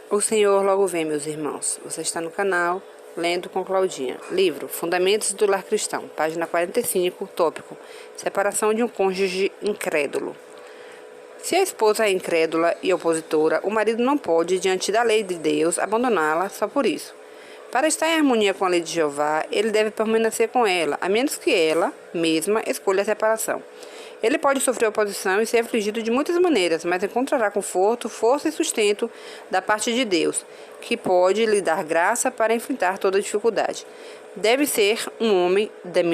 O Senhor logo vem, meus irmãos. Você está no canal Lendo com Claudinha. Livro Fundamentos do Lar Cristão, página 45, tópico: separação de um cônjuge incrédulo. Se a esposa é incrédula e opositora, o marido não pode, diante da lei de Deus, abandoná-la só por isso. Para estar em harmonia com a lei de Jeová, ele deve permanecer com ela, a menos que ela mesma escolha a separação. Ele pode sofrer oposição e ser afligido de muitas maneiras, mas encontrará conforto, força e sustento da parte de Deus, que pode lhe dar graça para enfrentar toda dificuldade. Deve ser um homem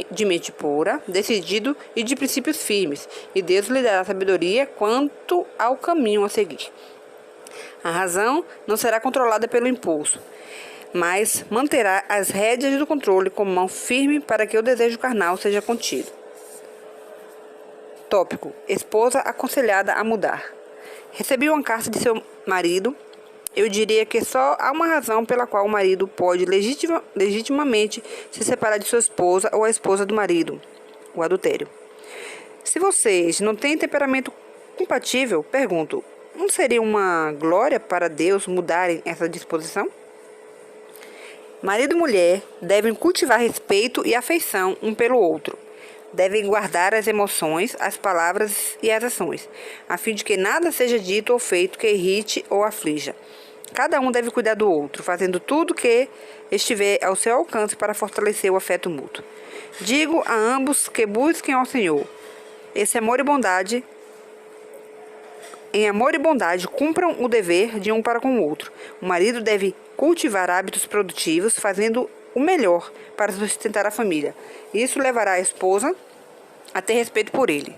de mente pura, decidido e de princípios firmes, e Deus lhe dará sabedoria quanto ao caminho a seguir. A razão não será controlada pelo impulso, mas manterá as rédeas do controle com mão firme para que o desejo carnal seja contido. Tópico: esposa aconselhada a mudar. Recebi uma carta de seu marido. Eu diria que só há uma razão pela qual o marido pode legitimamente se separar de sua esposa ou a esposa do marido: o adultério. Se vocês não têm temperamento compatível, pergunto, não seria uma glória para Deus mudarem essa disposição? Marido e mulher devem cultivar respeito e afeição um pelo outro. Devem guardar as emoções, as palavras e as ações, a fim de que nada seja dito ou feito que irrite ou aflija. Cada um deve cuidar do outro, fazendo tudo que estiver ao seu alcance para fortalecer o afeto mútuo. Digo a ambos que busquem ao Senhor. Em amor e bondade, cumpram o dever de um para com o outro. O marido deve cultivar hábitos produtivos, fazendo o melhor para sustentar a família. Isso levará a esposa a ter respeito por ele.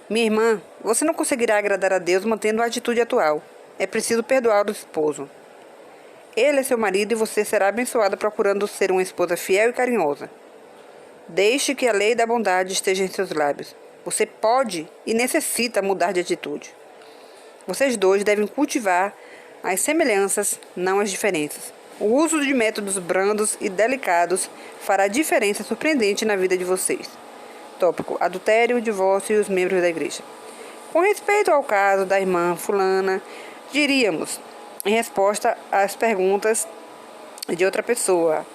Minha irmã, você não conseguirá agradar a Deus mantendo a atitude atual. É preciso perdoar o esposo. Ele é seu marido e você será abençoada procurando ser uma esposa fiel e carinhosa. Deixe que a lei da bondade esteja em seus lábios. Você pode e necessita mudar de atitude. Vocês dois devem cultivar as semelhanças, não as diferenças. O uso de métodos brandos e delicados fará diferença surpreendente na vida de vocês. Tópico: adultério, divórcio e os membros da igreja. Com respeito ao caso da irmã fulana, diríamos, em resposta às perguntas de outra pessoa,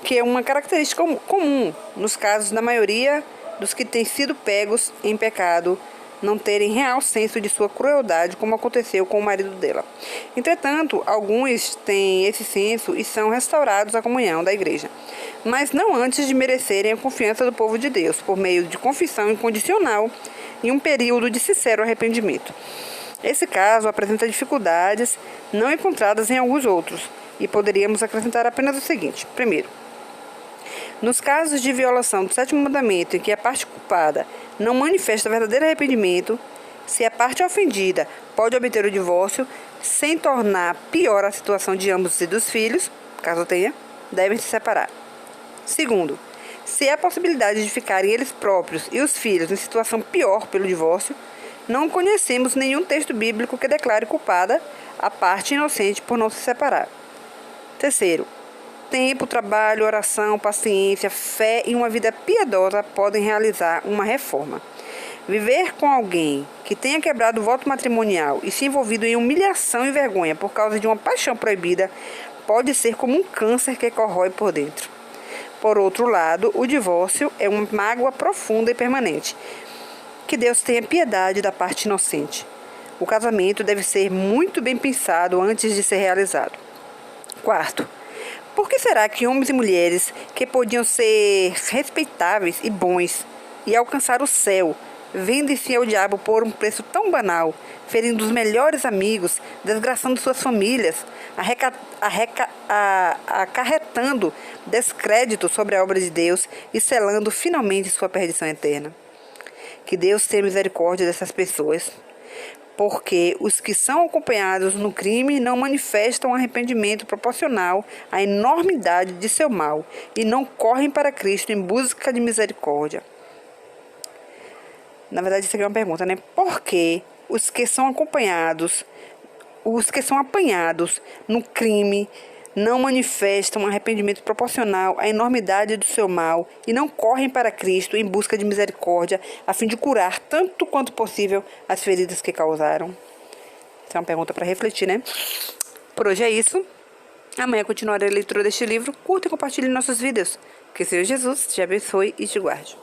que é uma característica comum nos casos da maioria dos que têm sido pegos em pecado, não terem real senso de sua crueldade, como aconteceu com o marido dela. Entretanto, alguns têm esse senso e são restaurados à comunhão da igreja, mas não antes de merecerem a confiança do povo de Deus, por meio de confissão incondicional e um período de sincero arrependimento. Esse caso apresenta dificuldades não encontradas em alguns outros, e poderíamos acrescentar apenas o seguinte: primeiro, nos casos de violação do sétimo mandamento em que a parte culpada não manifesta verdadeiro arrependimento, se a parte ofendida pode obter o divórcio sem tornar pior a situação de ambos e dos filhos, caso tenha, devem se separar. Segundo, se há possibilidade de ficarem eles próprios e os filhos em situação pior pelo divórcio, não conhecemos nenhum texto bíblico que declare culpada a parte inocente por não se separar. Terceiro, tempo, trabalho, oração, paciência, fé e uma vida piedosa podem realizar uma reforma. Viver com alguém que tenha quebrado o voto matrimonial e se envolvido em humilhação e vergonha por causa de uma paixão proibida pode ser como um câncer que corrói por dentro. Por outro lado, o divórcio é uma mágoa profunda e permanente. Que Deus tenha piedade da parte inocente. O casamento deve ser muito bem pensado antes de ser realizado. Quarto, por que será que homens e mulheres que podiam ser respeitáveis e bons e alcançar o céu vendem-se ao diabo por um preço tão banal, ferindo os melhores amigos, desgraçando suas famílias, acarretando descrédito sobre a obra de Deus e selando finalmente sua perdição eterna? Que Deus tenha misericórdia dessas pessoas, porque os que são acompanhados no crime não manifestam arrependimento proporcional à enormidade de seu mal e não correm para Cristo em busca de misericórdia. Na verdade, isso aqui é uma pergunta, né? Por que os que são apanhados no crime não manifestam arrependimento proporcional à enormidade do seu mal e não correm para Cristo em busca de misericórdia, a fim de curar tanto quanto possível as feridas que causaram? Essa é uma pergunta para refletir, né? Por hoje é isso. Amanhã continuarei a leitura deste livro. Curta e compartilhe nossos vídeos. Que Senhor Jesus te abençoe e te guarde.